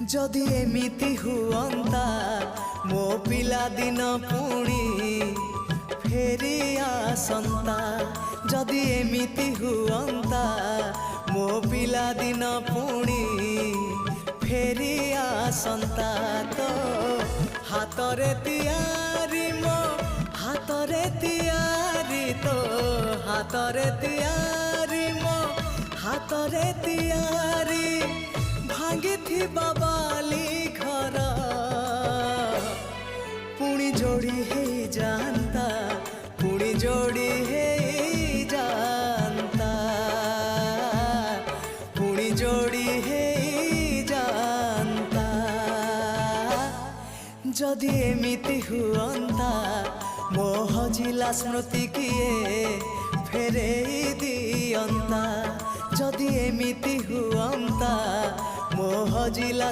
जदि एमिति हुअंता मो पिला दिन पुणी फेरी आसंता। जदि एमिति हुअंता मो पिला दिन पुणी फेरी आसंता। तो हातरे तियारी मो हातरे तियारी तो हातरे तियारी मो हातरे तियारी भांगी थी बाबाली घर पुणी जोड़ी है जानता पुणी जोड़ी है जानता पुणी जोड़ी है जानता। जदि एमिति हुअंता मो हजिला स्मृति किए फेरे दियंता। जदि एमिति हुअंता मो हजिला